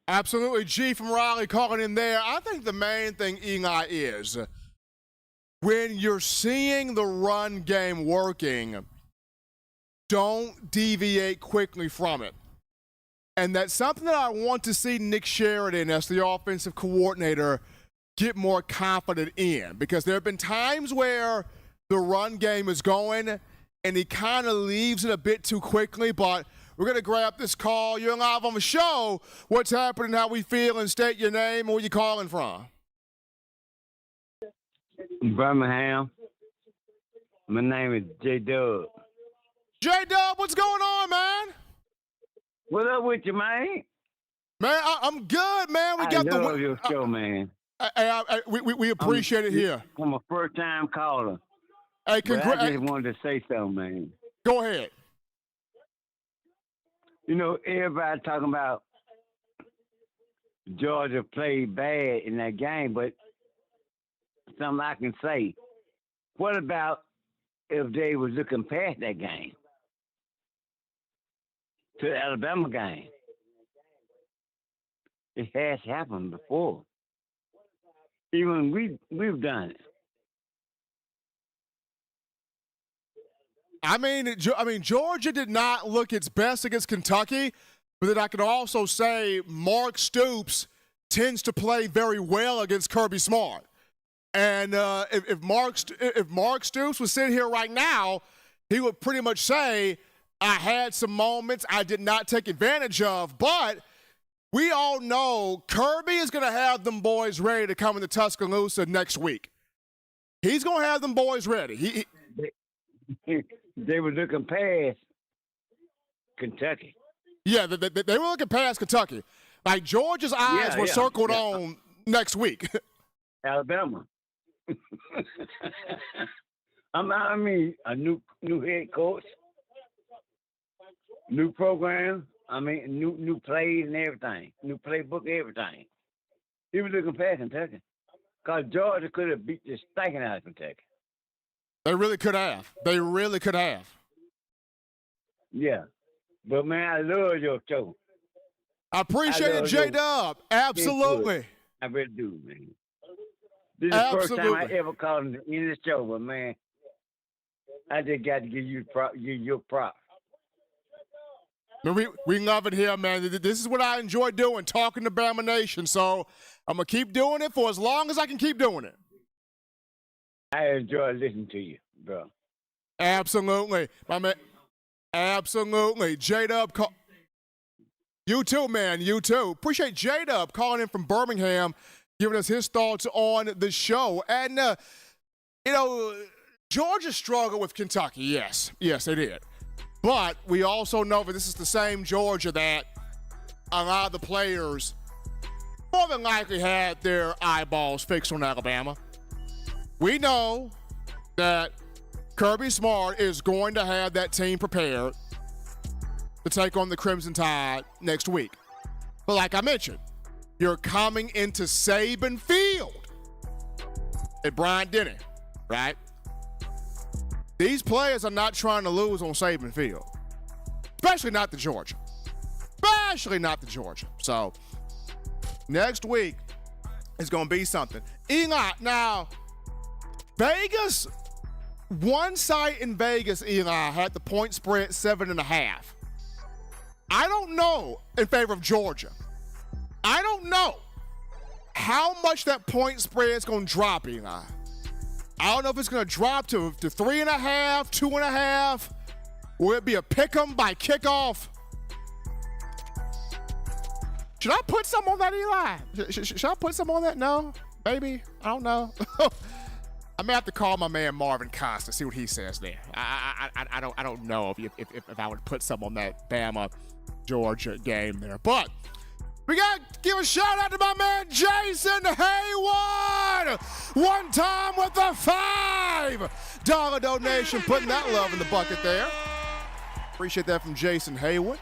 Absolutely. G from Raleigh calling in there. I think the main thing, Eli, is when you're seeing the run game working, don't deviate quickly from it. And that's something that I want to see Nick Sheridan as the offensive coordinator get more confident in. Because there have been times where the run game is going and he kind of leaves it a bit too quickly, but we're going to grab this call. You're live on the show. What's happening, how we feel, and state your name and where you calling from. Birmingham. My name is J-Dub. J-Dub, what's going on, man? What up with you, man? Man, I'm good, man. I love your show, man. We appreciate it here. I'm a first-time caller. Hey, I just wanted to say something, man. Go ahead. You know, everybody talking about Georgia played bad in that game, but something I can say. What about if they was looking past that game to the Alabama game? It has happened before. Even we've done it. I mean, Georgia did not look its best against Kentucky, But then I can also say Mark Stoops tends to play very well against Kirby Smart. And if Mark Stoops was sitting here right now, he would pretty much say, I had some moments I did not take advantage of, but we all know Kirby is going to have them boys ready to come into Tuscaloosa next week. He's going to have them boys ready. They were looking past Kentucky. Yeah, they were looking past Kentucky. Like, Georgia's eyes were circled on next week. Alabama. I mean, a new head coach, new program. I mean, new plays and everything, new playbook, everything. He was looking past Kentucky, because Georgia could have beat the stinking out of Kentucky. They really could have. They really could have. Yeah, but man, I love your show. I appreciate it, J-Dub. Absolutely. I really do, man. This is the first time I ever called in the show, but man, I just got to give you your props. We love it here, man. This is what I enjoy doing, talking to Bama Nation. So I'm going to keep doing it for as long as I can keep doing it. I enjoy listening to you, bro. Absolutely. My man. Absolutely. J-Dub, you too, man. You too. Appreciate J-Dub calling in from Birmingham, giving us his thoughts on the show. And, Georgia struggled with Kentucky. Yes, they did. But we also know that this is the same Georgia that a lot of the players more than likely had their eyeballs fixed on Alabama. We know that Kirby Smart is going to have that team prepared to take on the Crimson Tide next week. But like I mentioned, you're coming into Saban Field at Bryant-Denny, right? These players are not trying to lose on Saban Field, especially not the Georgia. So next week is going to be something. Eli, now, Vegas, one site in Vegas, Eli, had the point spread 7.5. I don't know in favor of Georgia. I don't know how much that point spread is going to drop, Eli. I don't know if it's going to drop to 3.5, 2.5. Will it be a pick'em by kickoff? Should I put some on that, Eli? Should I put some on that? No? Maybe? I don't know. I may have to call my man Marvin Costa, see what he says there. I don't know if I would put some on that Bama Georgia game there. But we got to give a shout out to my man Jason Haywood. One time with a $5 donation, putting that love in the bucket there. Appreciate that from Jason Haywood.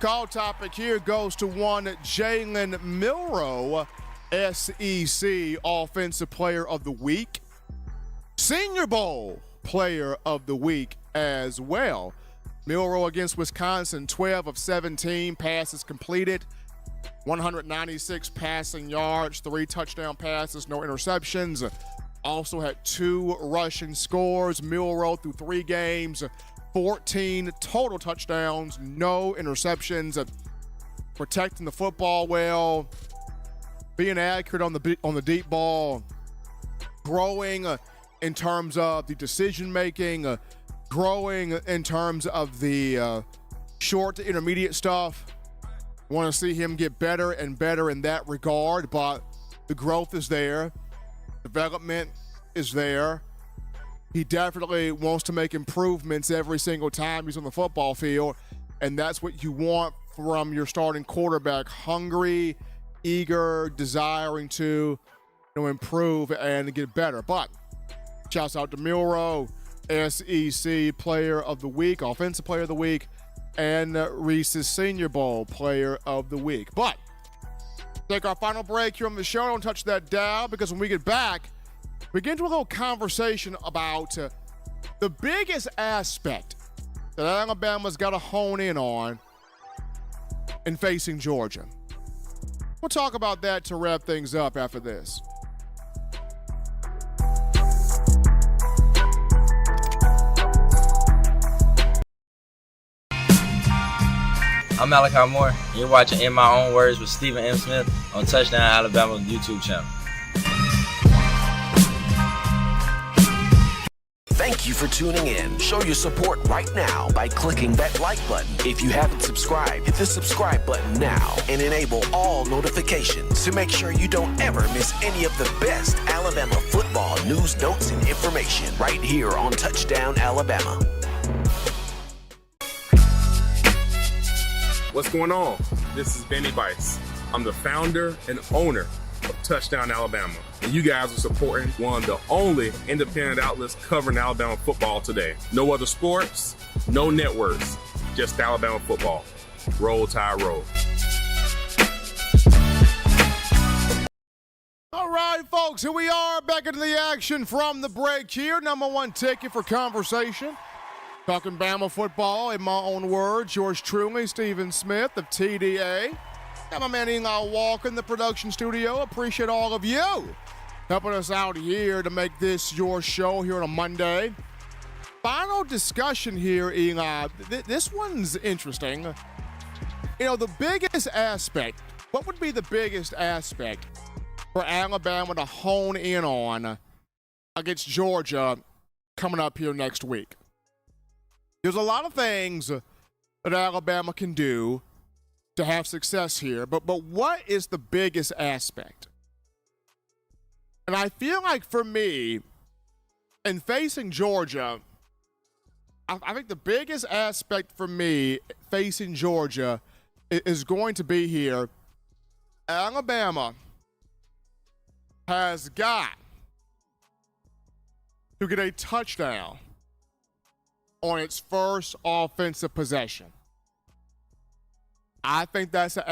Call topic here goes to one Jalen Milroe, SEC Offensive Player of the Week, Senior Bowl Player of the Week as well. Milroe against Wisconsin, 12 of 17 passes completed, 196 passing yards, 3 touchdown passes, no interceptions. Also had 2 rushing scores. Milroe through 3 games, 14 total touchdowns, no interceptions, protecting the football well, being accurate on the deep ball, growing in terms of the decision making, growing in terms of the short to intermediate stuff. Want to see him get better and better in that regard, but the growth is there. Development is there. He definitely wants to make improvements every single time he's on the football field, and that's what you want from your starting quarterback. Hungry, eager, desiring to improve and get better. But shouts out to Milroe, SEC Player of the Week, Offensive Player of the Week, and Reese's Senior Bowl Player of the Week. But take our final break here on the show. Don't touch that dial, because when we get back, we get into a little conversation about the biggest aspect that Alabama's got to hone in on in facing Georgia. We'll talk about that to wrap things up after this. I'm Malachi Moore, and you're watching In My Own Words with Stephen M. Smith on Touchdown Alabama YouTube channel. Thank you for tuning in. Show your support right now by clicking that like button. If you haven't subscribed, hit the subscribe button now and enable all notifications to make sure you don't ever miss any of the best Alabama football news, notes, and information right here on Touchdown Alabama. What's going on? This is Benny Bice. I'm the founder and owner of Touchdown Alabama. And you guys are supporting one of the only independent outlets covering Alabama football today. No other sports, no networks, just Alabama football. Roll Tide Roll. All right, folks, here we are back into the action from the break here. Number one ticket for conversation. Talking Bama football in my own words. Yours truly, Stephen Smith of TDA. Got my man Eli Walker in the production studio. Appreciate all of you helping us out here to make this your show here on a Monday. Final discussion here, Eli. This one's interesting. You know, the biggest aspect, what would be the biggest aspect for Alabama to hone in on against Georgia coming up here next week? There's a lot of things that Alabama can do to have success here, but what is the biggest aspect? And I feel like for me, in facing Georgia, I think the biggest aspect for me facing Georgia is going to be here. Alabama has got to get a touchdown on its first offensive possession. I think that's an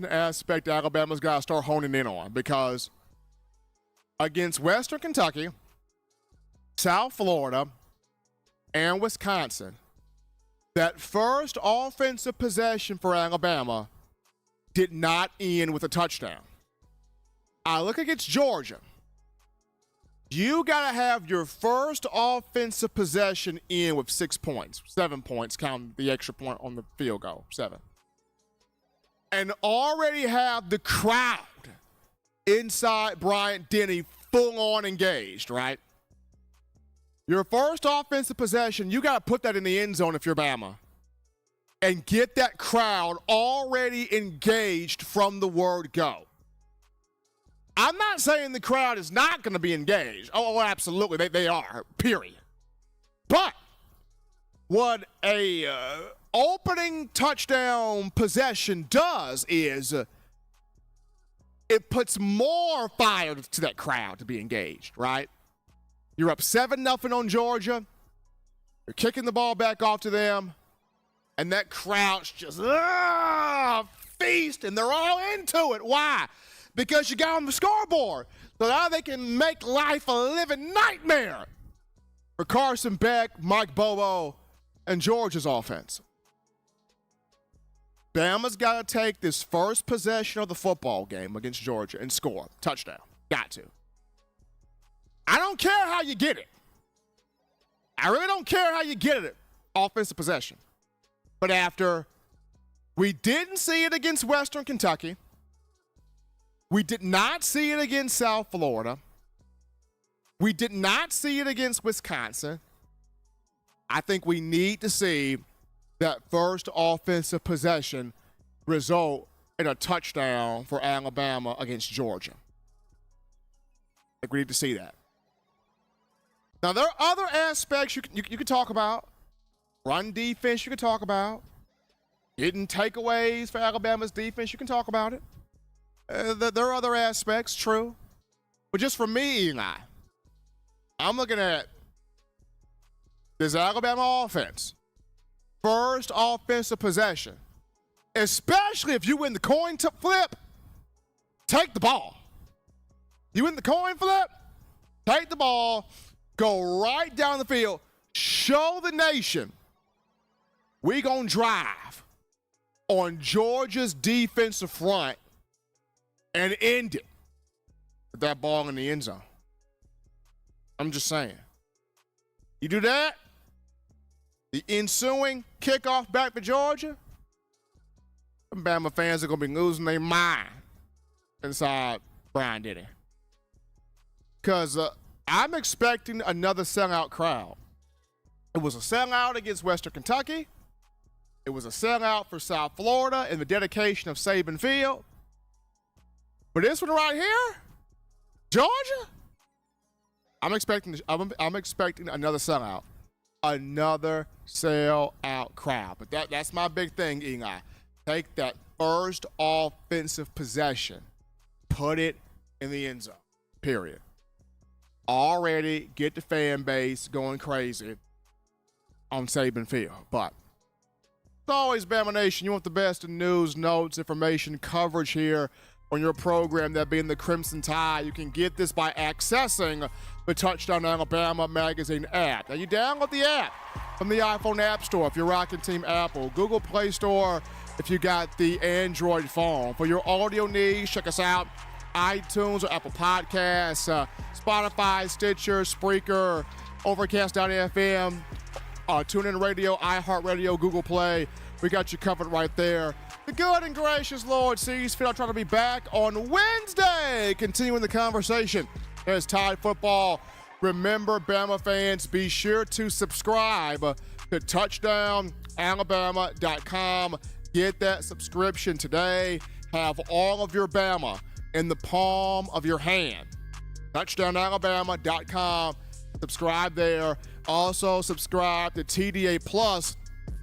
aspect Alabama's got to start honing in on, because against Western Kentucky, South Florida, and Wisconsin, that first offensive possession for Alabama did not end with a touchdown. I look against Georgia. You got to have your first offensive possession in with 6 points, 7 points, counting the extra point on the field goal, 7. And already have the crowd inside Bryant-Denny full on engaged, right? Your first offensive possession, you got to put that in the end zone if you're Bama and get that crowd already engaged from the word go. I'm not saying the crowd is not going to be engaged. Oh, absolutely. They are, period. But what a opening touchdown possession does is it puts more fire to that crowd to be engaged, right? You're up 7-0 on Georgia. You're kicking the ball back off to them. And that crowd's just feast, and they're all into it. Why? Because you got on the scoreboard. So now they can make life a living nightmare for Carson Beck, Mike Bobo, and Georgia's offense. Bama's got to take this first possession of the football game against Georgia and score. Touchdown. Got to. I don't care how you get it. I really don't care how you get it, offensive possession. But after we didn't see it against Western Kentucky, we did not see it against South Florida, we did not see it against Wisconsin, I think we need to see that first offensive possession result in a touchdown for Alabama against Georgia. I think we need to see that. Now, there are other aspects you can talk about. Run defense you can talk about. Getting takeaways for Alabama's defense, you can talk about it. There are other aspects, true. But just for me, Eli, I'm looking at this Alabama offense. First offensive possession. Especially if you win the coin flip, take the ball. You win the coin flip, take the ball, go right down the field, show the nation we gonna drive on Georgia's defensive front and end it with that ball in the end zone. I'm just saying. You do that, the ensuing kickoff back to Georgia, Them Bama fans are going to be losing their mind inside Brian Denny. Because I'm expecting another sellout crowd. It was a sellout against Western Kentucky. It was a sellout for South Florida in the dedication of Saban Field. But this one right here, Georgia, I'm expecting another sellout. Another sellout crowd. But that's my big thing, Eli. Take that first offensive possession, put it in the end zone, period. Already get the fan base going crazy on Saban Field. But it's always Bama Nation. You want the best in news, notes, information, coverage here on your program, that being the Crimson Tide. You can get this by accessing the Touchdown Alabama magazine app. Now, you download the app from the iPhone App Store if you're rocking Team Apple, Google Play Store if you got the Android phone. For your audio needs, check us out, iTunes or Apple Podcasts, Spotify, Stitcher, Spreaker, Overcast.fm, TuneIn Radio, iHeartRadio, Google Play. We got you covered right there. The good and gracious Lord sees fit. I'm trying to be back on Wednesday, continuing the conversation as Tide football. Remember, Bama fans, be sure to subscribe to touchdownalabama.com. Get that subscription today. Have all of your Bama in the palm of your hand. touchdownalabama.com. Subscribe there. Also, subscribe to TDA Plus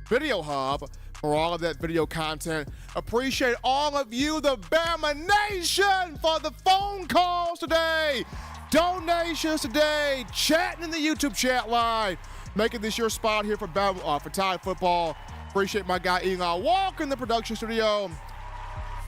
Video Hub for all of that video content. Appreciate all of you, the Bama Nation, for the phone calls today, donations today, chatting in the YouTube chat line, making this your spot here for Tide football. Appreciate my guy Eli Walker in the production studio.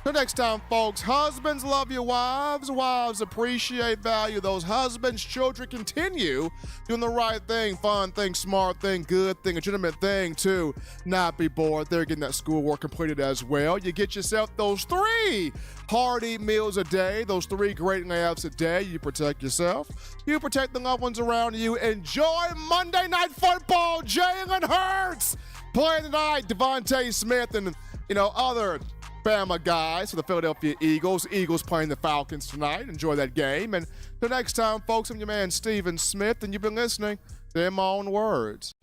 Till next time, folks, husbands love your wives. Wives appreciate, value those husbands. Children continue doing the right thing, fun thing, smart thing, good thing, legitimate thing to not be bored. They're getting that schoolwork completed as well. You get yourself those 3 hearty meals a day, those 3 great laughs a day. You protect yourself. You protect the loved ones around you. Enjoy Monday Night Football. Jalen Hurts playing tonight. Devontae Smith and, other Bama guys for the Philadelphia Eagles. Eagles playing the Falcons tonight. Enjoy that game. And till next time, folks, I'm your man, Stephen Smith, and you've been listening to In My Own Words.